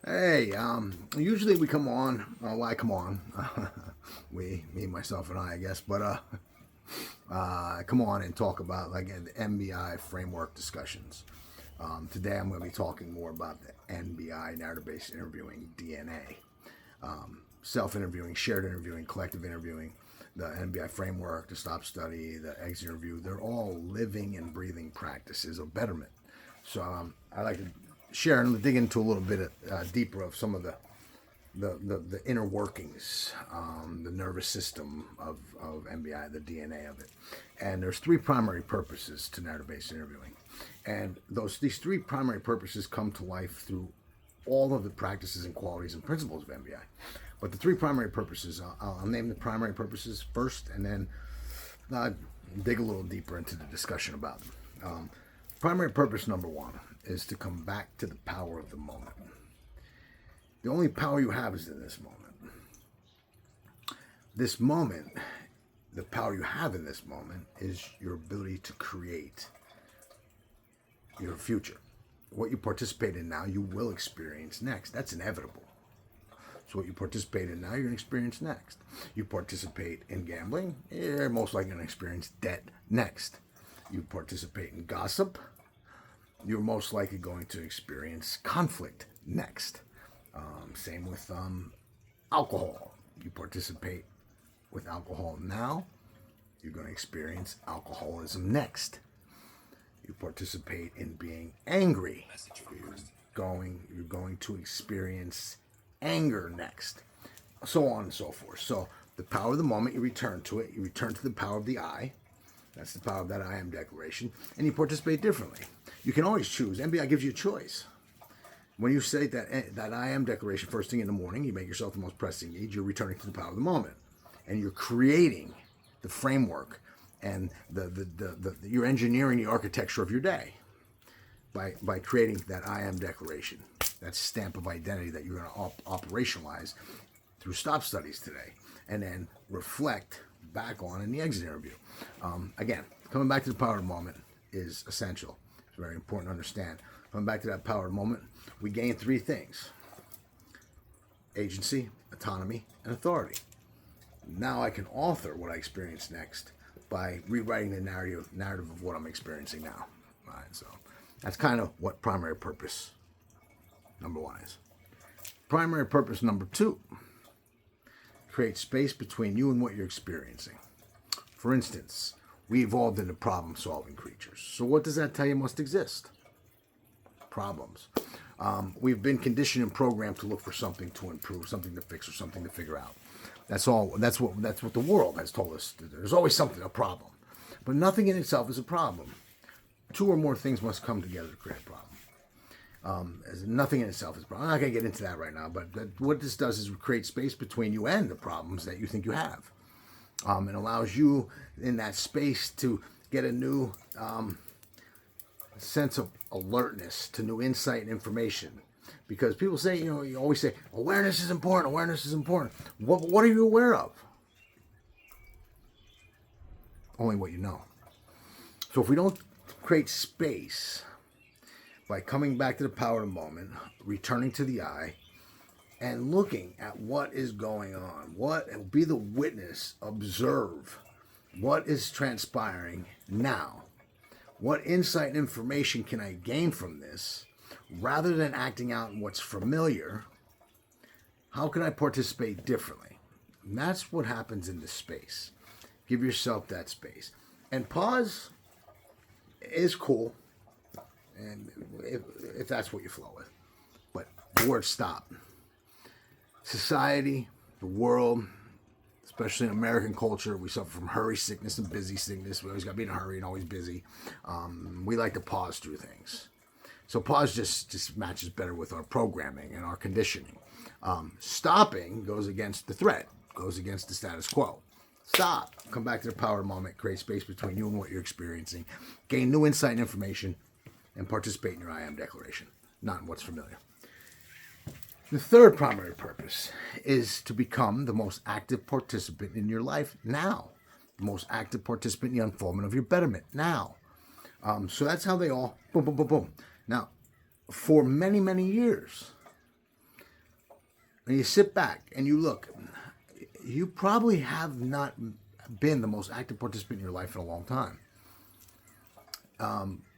Hey, usually we come on, well, I come on, me, myself, and I guess, but come on and talk about like the NBI framework discussions. Today I'm going to be talking more about the NBI, narrative-based interviewing, DNA, self-interviewing, shared interviewing, collective interviewing, the NBI framework, the stop study, the exit interview. They're all living and breathing practices of betterment. So I like to share and dig into a little bit deeper of some of the inner workings, the nervous system of NBI, the DNA of it. And there's three primary purposes to narrative-based interviewing. And these three primary purposes come to life through all of the practices and qualities and principles of NBI. But the three primary purposes, I'll name the primary purposes first and then dig a little deeper into the discussion about them. Primary purpose number one is to come back to the power of the moment. The only power you have is in this moment. This moment, the power you have in this moment is your ability to create your future. What you participate in now, you will experience next. That's inevitable. So what you participate in now, you're going to experience next. You participate in gambling, you're most likely going to experience debt next. You participate in gossip, you're most likely going to experience conflict next. Same with alcohol. You participate with alcohol now, you're going to experience alcoholism next. You participate in being angry, you're going to experience anger next, so on and so forth. So the power of the moment, you return to it. You return to the power of the I. That's the power of that I am declaration, and you participate differently. You can always choose. NBI gives you a choice. When you say that I am declaration first thing in the morning, you make yourself the most pressing need. You're returning to the power of the moment, and you're creating the framework and you're engineering the architecture of your day by creating that I am declaration, that stamp of identity that you're going to operationalize through stop studies today, and then reflect back on in the exit interview. Again, coming back to the power of the moment is essential. It's very important to understand. Coming back to that power of the moment, we gain three things: agency, autonomy, and authority. Now I can author what I experience next by rewriting the narrative of what I'm experiencing now. All right, so that's kind of what primary purpose number one is. Primary purpose number two: create space between you and what you're experiencing. For instance, we evolved into problem-solving creatures. So what does that tell you must exist? Problems. We've been conditioned and programmed to look for something to improve, something to fix, or something to figure out. That's all. That's what the world has told us. There's always something, a problem, but nothing in itself is a problem. Two or more things must come together to create a problem. As nothing in itself is a problem. I'm not going to get into that right now, but what this does is create space between you and the problems that you think you have. It allows you in that space to get a new sense of alertness to new insight and information. Because people say, you always say, awareness is important, awareness is important. What are you aware of? Only what you know. So if we don't create space by coming back to the power of the moment, returning to the I, and looking at what is going on, be the witness, observe what is transpiring now. What insight and information can I gain from this? Rather than acting out in what's familiar, how can I participate differently? And that's what happens in this space. Give yourself that space. And pause is cool, and if that's what you flow with. But the word stop. Society, the world, especially in American culture, we suffer from hurry sickness and busy sickness. We always got to be in a hurry and always busy. We like to pause through things. So pause just matches better with our programming and our conditioning. Stopping goes against the threat, goes against the status quo. Stop. Come back to the power of the moment. Create space between you and what you're experiencing. Gain new insight and information, and participate in your I am declaration, not in what's familiar. The third primary purpose is to become the most active participant in your life now. The most active participant in the unfoldment of your betterment now. So that's how they all boom, boom, boom, boom. Now, for many, many years, When you sit back and you look, you probably have not been the most active participant in your life in a long time.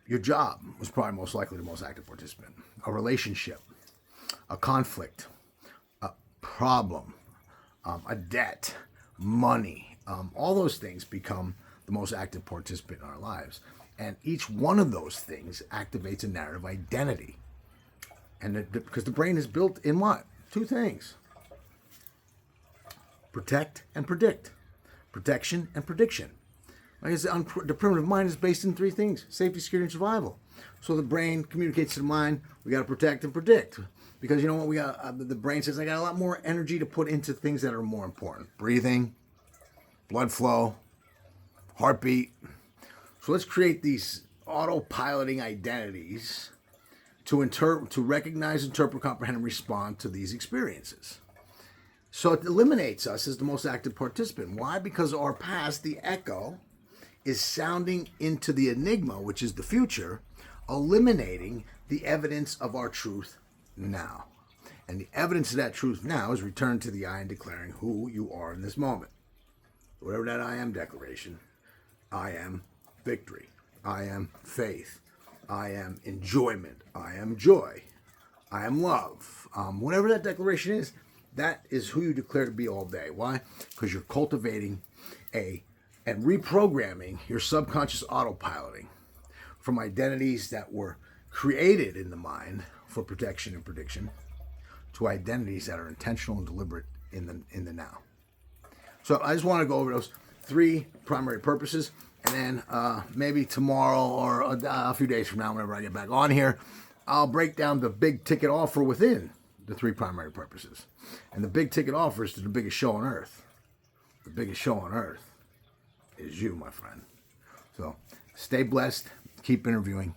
Your job was probably most likely the most active participant. A relationship, a conflict, a problem, a debt, money, all those things become the most active participant in our lives. And each one of those things activates a narrative identity. And because the brain is built in what? Two things: protect and predict. Protection and prediction. Like I said, the primitive mind is based in three things: safety, security, and survival. So the brain communicates to the mind, we got to protect and predict. Because you know what, the brain says, I got a lot more energy to put into things that are more important. Breathing, blood flow, heartbeat. So let's create these autopiloting identities to recognize, interpret, comprehend, and respond to these experiences. So it eliminates us as the most active participant. Why? Because our past, the echo, is sounding into the enigma, which is the future, eliminating the evidence of our truth now. And the evidence of that truth now is returned to the I and declaring who you are in this moment. Whatever that I am declaration, I am victory, I am faith, I am enjoyment, I am joy, I am love. Whatever that declaration is, that is who you declare to be all day. Why? Because you're cultivating and reprogramming your subconscious autopiloting from identities that were created in the mind for protection and prediction to identities that are intentional and deliberate in the now. So I just want to go over those three primary purposes, and then maybe tomorrow or a few days from now, whenever I get back on here, I'll break down the big ticket offer within the three primary purposes. And the big ticket offer is to the biggest show on earth. The biggest show on earth is you, my friend. So stay blessed, keep interviewing,